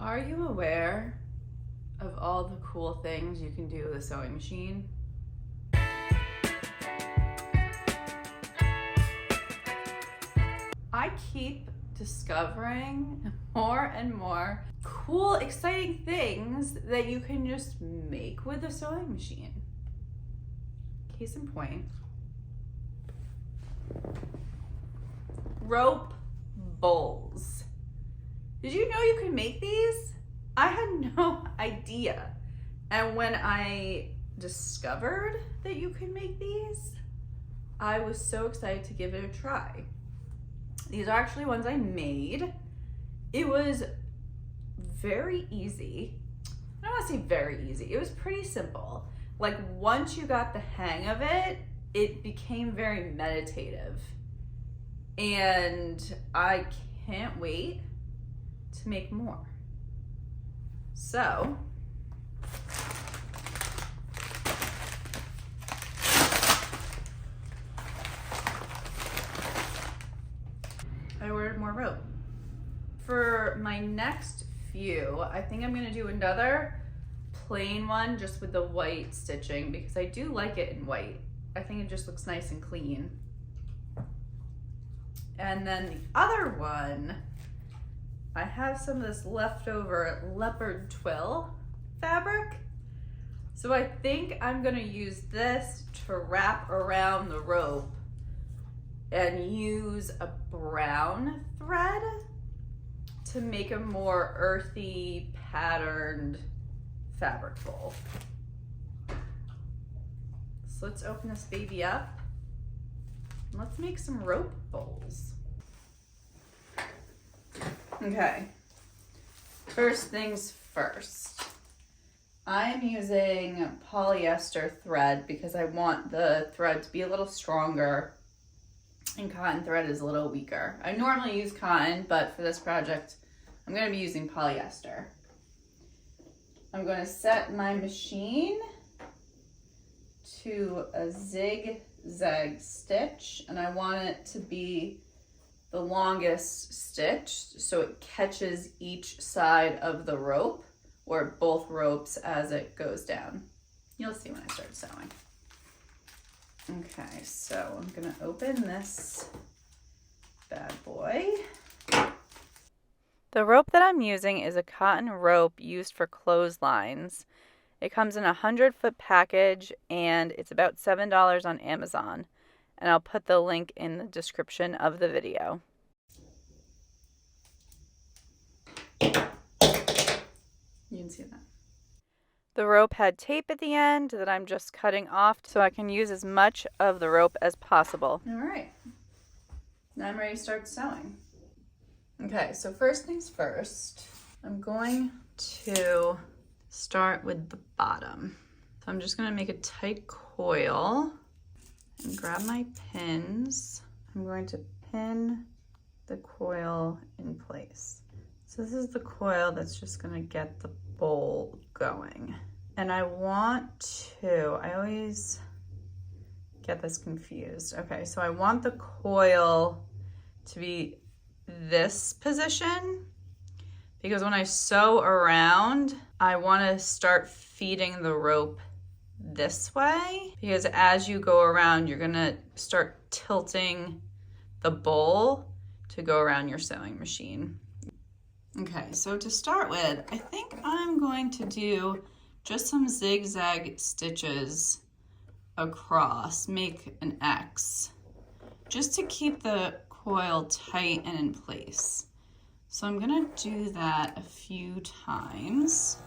Are you aware of all the cool things you can do with a sewing machine? I keep discovering more and more cool, exciting things that you can just make with a sewing machine. Case in point, rope bowls. Did you know you could make these? I had no idea. And when I discovered that you could make these, I was so excited to give it a try. These are actually ones I made. It was very easy. I don't want to say very easy. It was pretty simple. Like once you got the hang of it, it became very meditative. And I can't wait to make more. So, I ordered more rope. For my next few, I think I'm gonna do another plain one just with the white stitching because I do like it in white. I think it just looks nice and clean. And then the other one, I have some of this leftover leopard twill fabric. So I think I'm gonna use this to wrap around the rope and use a brown thread to make a more earthy patterned fabric bowl. So let's open this baby up and let's make some rope bowls. Okay, first things first. I'm using polyester thread because I want the thread to be a little stronger and cotton thread is a little weaker. I normally use cotton, but for this project, I'm going to be using polyester. I'm going to set my machine to a zigzag stitch, and I want it to be the longest stitch so it catches each side of the rope or both ropes as it goes down. You'll see when I start sewing. Okay, so I'm gonna open this bad boy. The rope that I'm using is a cotton rope used for clotheslines. It comes in a 100-foot package and it's about $7 on Amazon. And I'll put the link in the description of the video. You can see that. The rope had tape at the end that I'm just cutting off so I can use as much of the rope as possible. All right, now I'm ready to start sewing. Okay, so first things first, I'm going to start with the bottom. So I'm just gonna make a tight coil and grab my pins. I'm going to pin the coil in place. So this is the coil that's just gonna get the bowl going. And I always get this confused. Okay, so I want the coil to be this position because when I sew around, I wanna start feeding the rope this way because as you go around, you're gonna start tilting the bowl to go around your sewing machine. Okay, so to start with, I think I'm going to do just some zigzag stitches across, make an X, just to keep the coil tight and in place. So I'm gonna do that a few times.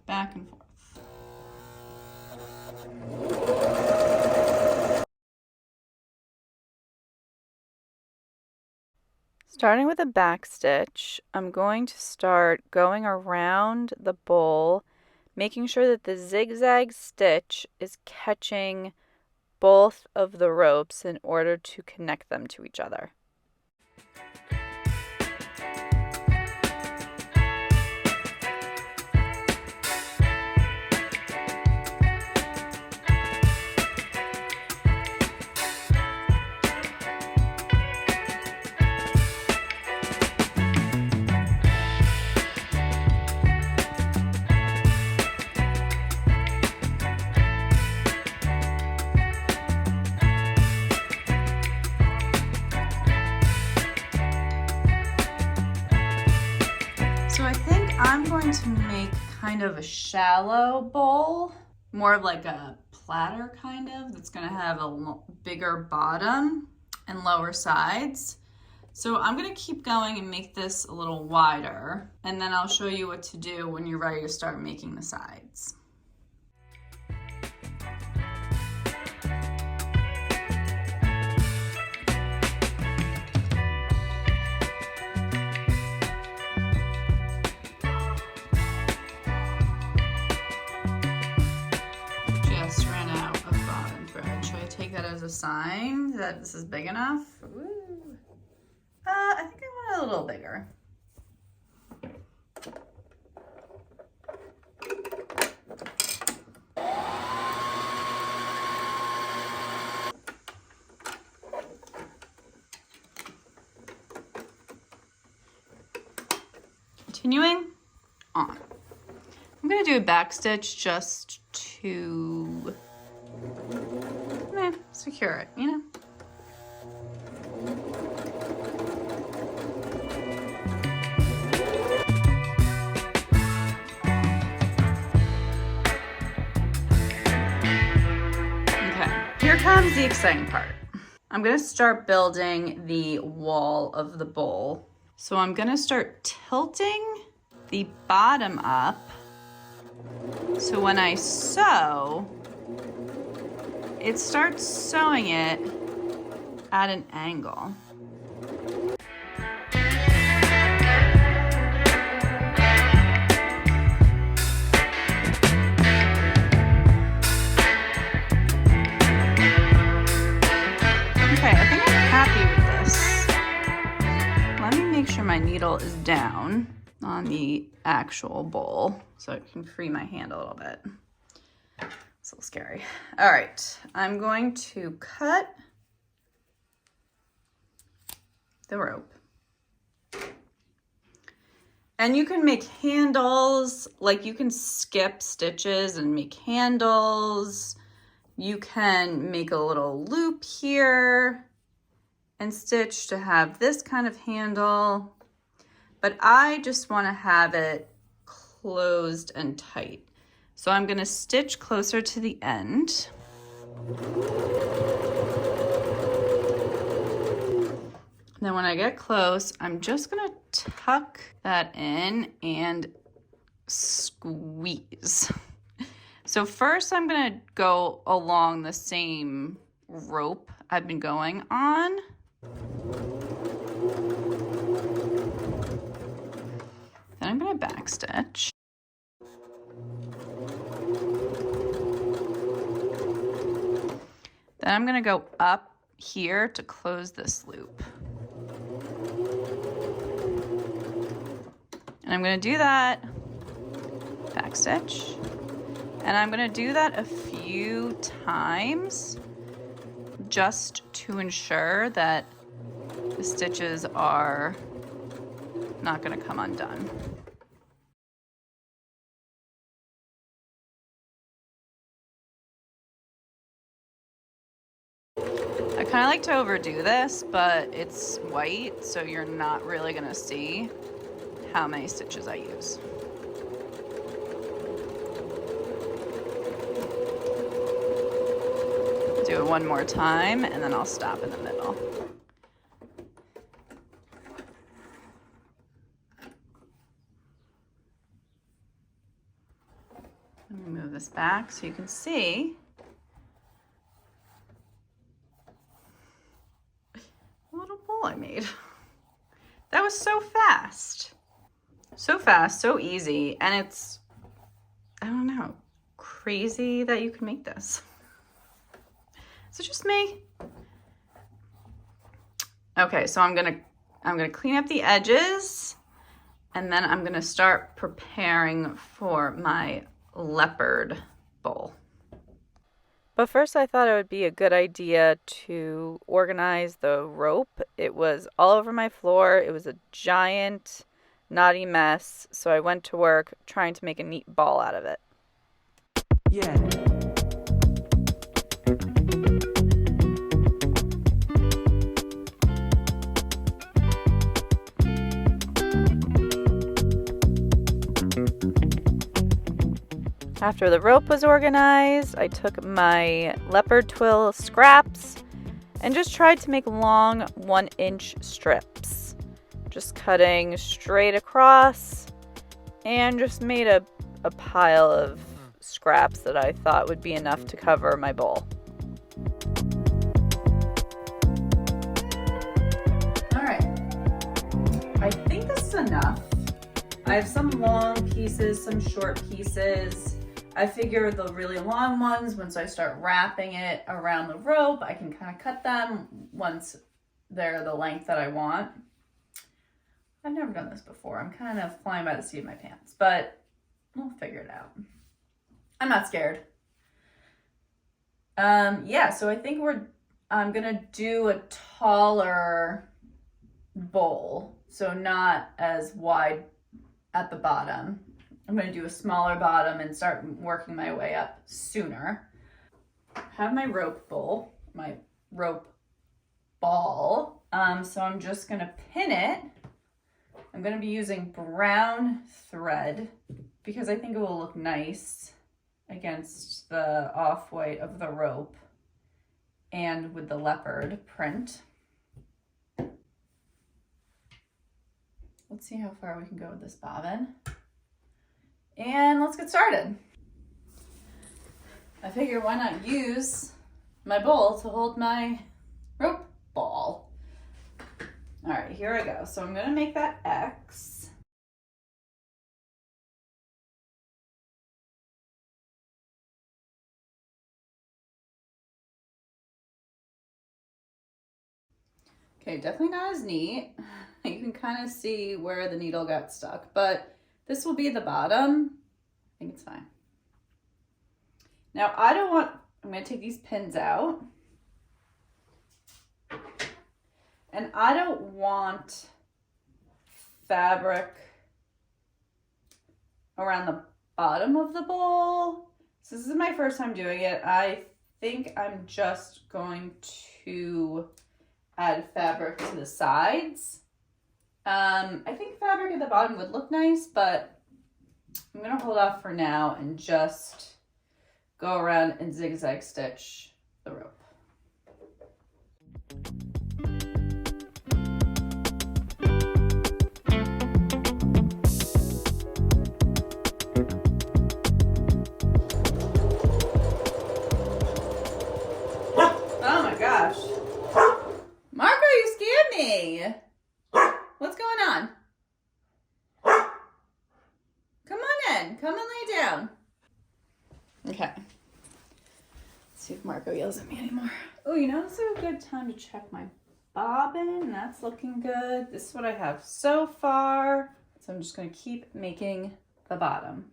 Back and forth. Starting with a back stitch, I'm going to start going around the bowl, making sure that the zigzag stitch is catching both of the ropes in order to connect them to each other. going to make kind of a shallow bowl, more of like a platter kind of, that's gonna have a bigger bottom and lower sides. So I'm gonna keep going and make this a little wider, and then I'll show you what to do when you're ready to start making the sides. Just ran out of bottom thread. Should I take that as a sign that this is big enough? Ooh. I think I want it a little bigger. Continuing on. I'm going to do a back stitch just to secure it, you know? Here comes the exciting part. I'm gonna start building the wall of the bowl. So I'm gonna start tilting the bottom up. So when I sew, it starts sewing it at an angle. My needle is down on the actual bowl, so I can free my hand a little bit. It's a little scary. All right, I'm going to cut the rope. And you can make handles, like you can skip stitches and make handles. You can make a little loop here and stitch to have this kind of handle. But I just want to have it closed and tight. So I'm going to stitch closer to the end. Then when I get close, I'm just going to tuck that in and squeeze. So first I'm going to go along the same rope I've been going on. Then I'm going to backstitch. Then I'm going to go up here to close this loop. And I'm going to do that, backstitch. And I'm going to do that a few times just to ensure that the stitches are not going to come undone. I kind of like to overdo this, but it's white, so you're not really going to see how many stitches I use. Do it one more time, and then I'll stop in the middle. Let me move this back so you can see. What a little bowl I made. That was so fast. So fast, so easy, and it's, I don't know, crazy that you can make this. Is it just me? Okay, so I'm gonna clean up the edges, and then I'm gonna start preparing for my leopard bowl. But first I thought it would be a good idea to organize the rope. It was all over my floor. It was a giant knotty mess, so I went to work trying to make a neat ball out of it. Yeah. After the rope was organized, I took my leopard twill scraps and just tried to make long 1-inch strips. Just cutting straight across and just made a pile of scraps that I thought would be enough to cover my bowl. All right, I think this is enough. I have some long pieces, some short pieces. I figure the really long ones, once I start wrapping it around the rope, I can kind of cut them once they're the length that I want. I've never done this before. I'm kind of flying by the seat of my pants, but we'll figure it out. I'm not scared. Yeah, so I think I'm gonna do a taller bowl, so not as wide at the bottom. I'm gonna do a smaller bottom and start working my way up sooner. Have my rope bowl, my rope ball. So I'm just gonna pin it. I'm gonna be using brown thread because I think it will look nice against the off-white of the rope and with the leopard print. Let's see how far we can go with this bobbin. And let's get started. I figure why not use my bowl to hold my rope ball. All right, here I go. So I'm gonna make that X. Okay, definitely not as neat. You can kind of see where the needle got stuck, but this will be the bottom. I think it's fine. Now I'm gonna take these pins out. And I don't want fabric around the bottom of the bowl. So this is my first time doing it. I think I'm just going to add fabric to the sides. I think fabric at the bottom would look nice, but I'm gonna hold off for now and just go around and zigzag stitch the rope. Oh my gosh. Marco, you scared me. What's going on? Come on in. Come and lay down. Okay. Let's see if Marco yells at me anymore. Oh, you know, this is a good time to check my bobbin. That's looking good. This is what I have so far. So I'm just going to keep making the bottom.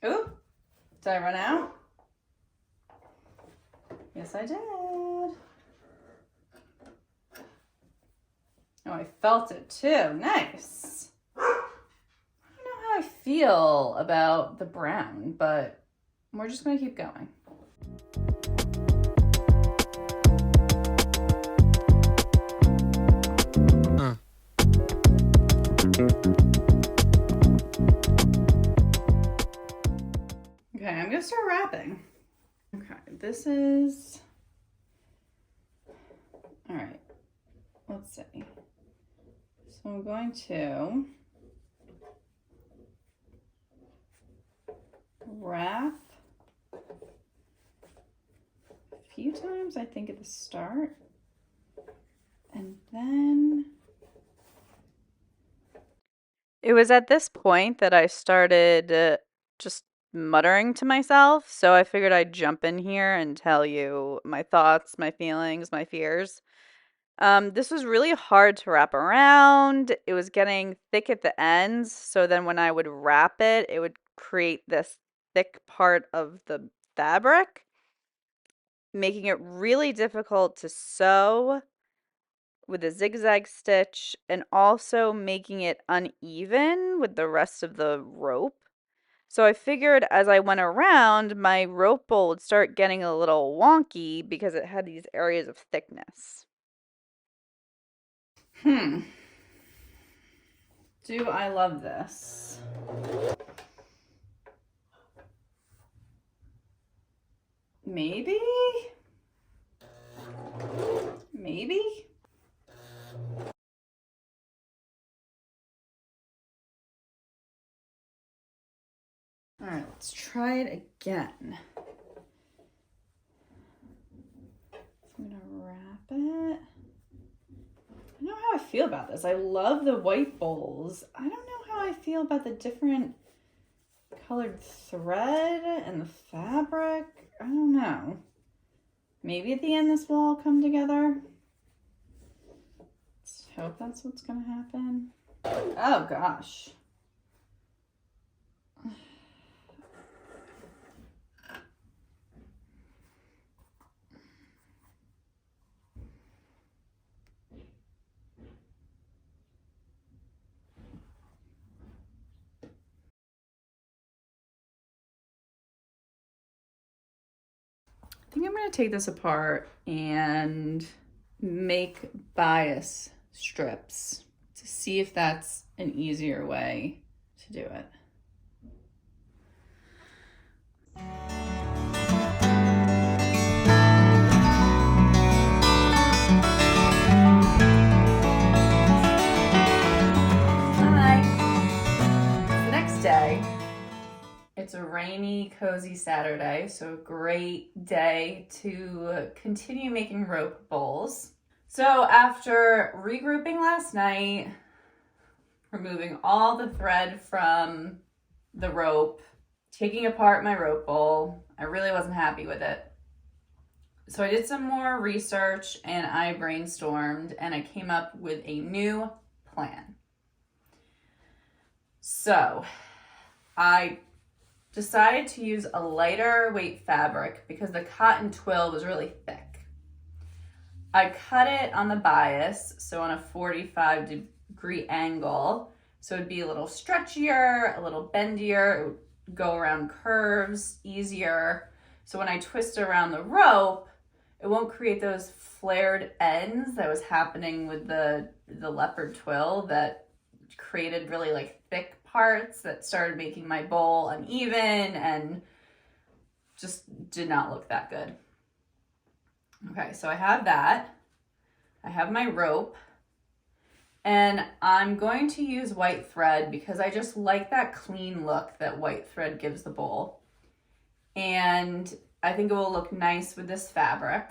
Ooh, did I run out? Yes, I did. Oh, I felt it too. Nice. I don't know how I feel about the brown, but we're just going to keep going. Okay, I'm going to start wrapping. Okay, this is... All right, let's see. So I'm going to wrap a few times, I think, at the start. And then... It was at this point that I started just muttering to myself, so I figured I'd jump in here and tell you my thoughts, my feelings, my fears. This was really hard to wrap around. It was getting thick at the ends, so then when I would wrap it, it would create this thick part of the fabric, making it really difficult to sew with a zigzag stitch and also making it uneven with the rest of the rope. So I figured as I went around, my rope bowl would start getting a little wonky because it had these areas of thickness. Do I love this? Maybe? Maybe? All right, let's try it again. I'm gonna wrap it. I don't know how I feel about this. I love the white bowls. I don't know how I feel about the different colored thread and the fabric. I don't know. Maybe at the end this will all come together. Let's hope that's what's gonna happen. Oh gosh. I think I'm going to take this apart and make bias strips to see if that's an easier way to do it. Hi. It's the next day. It's a rainy, cozy Saturday, so a great day to continue making rope bowls. So after regrouping last night, removing all the thread from the rope, taking apart my rope bowl, I really wasn't happy with it. So I did some more research and I brainstormed and I came up with a new plan. So I decided to use a lighter weight fabric because the cotton twill was really thick. I cut it on the bias, so on a 45-degree angle, so it'd be a little stretchier, a little bendier, it would go around curves easier. So when I twist around the rope, it won't create those flared ends that was happening with the leopard twill that created really like thick parts that started making my bowl uneven and just did not look that good. Okay, so I have that. I have my rope. And I'm going to use white thread because I just like that clean look that white thread gives the bowl. And I think it will look nice with this fabric.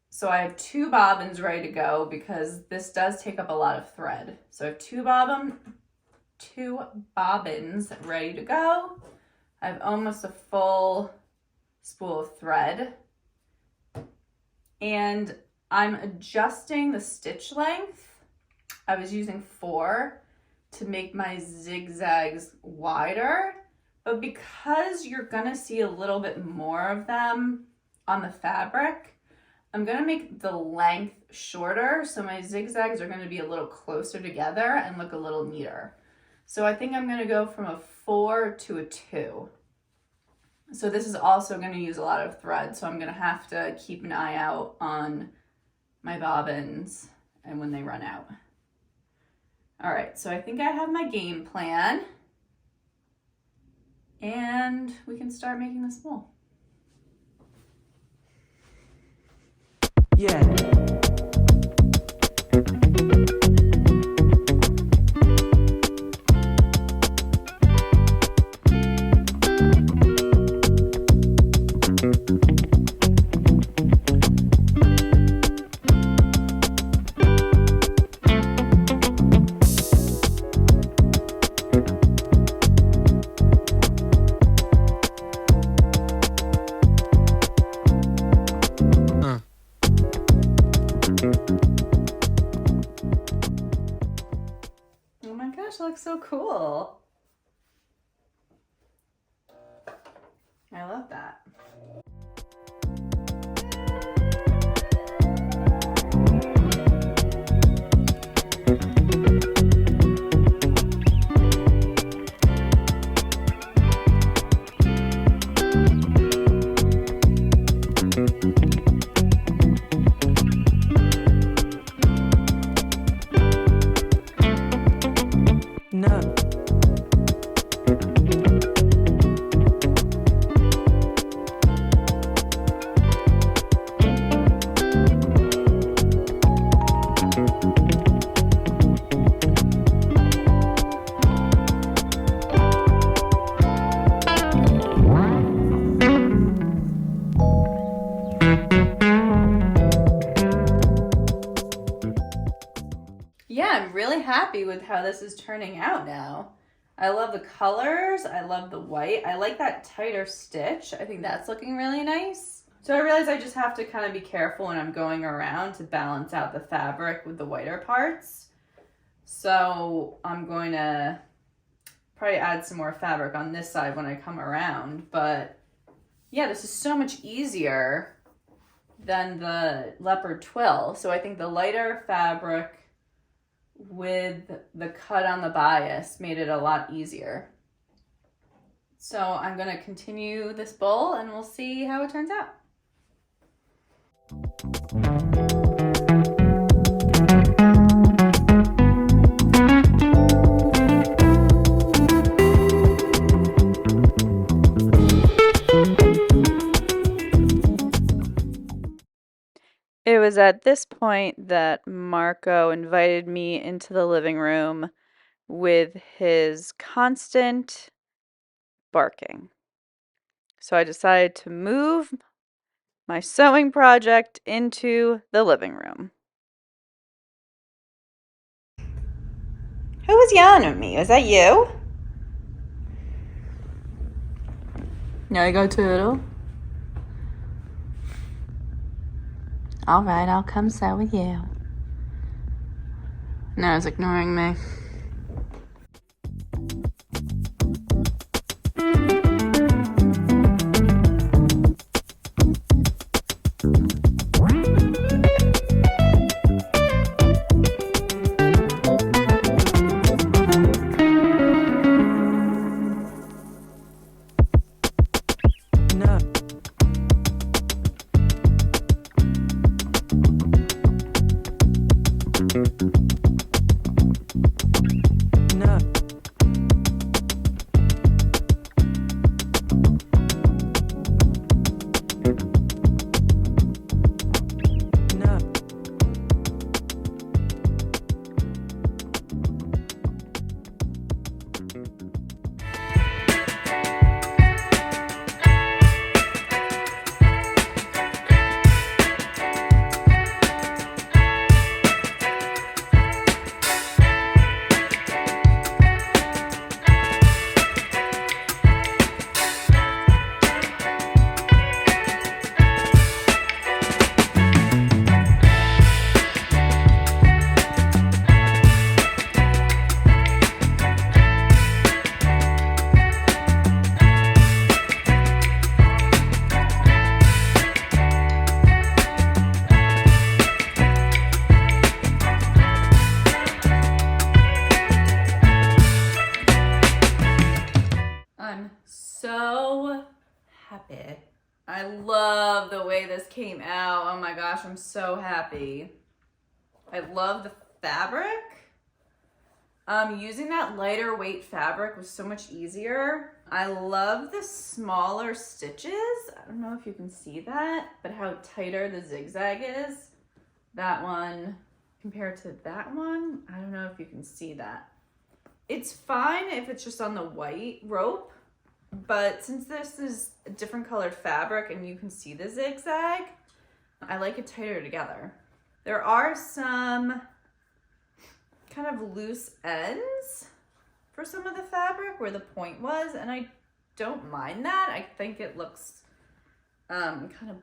So I have 2 bobbins ready to go because this does take up a lot of thread. So I have 2 bobbins ready to go. I have almost a full spool of thread. And I'm adjusting the stitch length. I was using 4 to make my zigzags wider, but because you're gonna see a little bit more of them on the fabric, I'm gonna make the length shorter, so my zigzags are gonna be a little closer together and look a little neater. So I think I'm gonna go from a 4 to a 2. So this is also gonna use a lot of thread, so I'm gonna have to keep an eye out on my bobbins and when they run out. All right, so I think I have my game plan and we can start making this bowl. Yeah. Oh my gosh, it looks so cool. I love that. happy with how this is turning out now. I love the colors. I love the white. I like that tighter stitch. I think that's looking really nice. So I realize I just have to kind of be careful when I'm going around to balance out the fabric with the whiter parts. So I'm going to probably add some more fabric on this side when I come around. But yeah, this is so much easier than the leopard twill. So I think the lighter fabric with the cut on the bias made it a lot easier. So I'm going to continue this bowl and we'll see how it turns out. It was at this point that Marco invited me into the living room with his constant barking. So I decided to move my sewing project into the living room. Who was yelling at me? Was that you? There you go, Turtle. All right, I'll come sew with you. No, it's ignoring me. No. No. No. I'm so happy. I love the way this came out. Oh my gosh, I'm so happy. I love the fabric. Using that lighter weight fabric was so much easier. I love the smaller stitches. I don't know if you can see that, but how tighter the zigzag is. That one compared to that one, I don't know if you can see that. It's fine if it's just on the white rope, but since this is a different colored fabric and you can see the zigzag, I like it tighter together. There are some kind of loose ends for some of the fabric where the point was, and I don't mind that. I think it looks kind of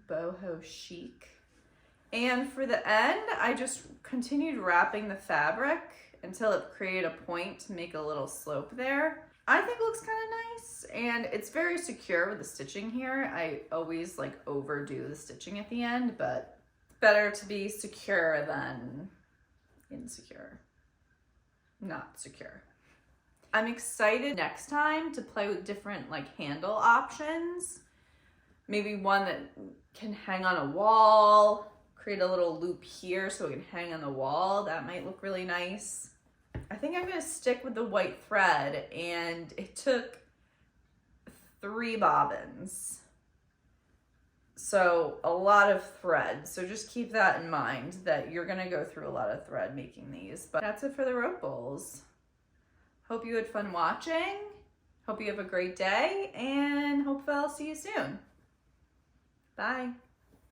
boho chic. And for the end, I just continued wrapping the fabric until it created a point to make a little slope there. I think it looks kind of nice, and it's very secure with the stitching here. I always like overdo the stitching at the end, but it's better to be secure than insecure. Not secure. I'm excited next time to play with different like handle options. Maybe one that can hang on a wall, create a little loop here so it can hang on the wall. That might look really nice. I think I'm gonna stick with the white thread, and it took 3 bobbins. So a lot of thread. So just keep that in mind that you're gonna go through a lot of thread making these. But that's it for the rope bowls. Hope you had fun watching. Hope you have a great day, and hope I'll see you soon. Bye.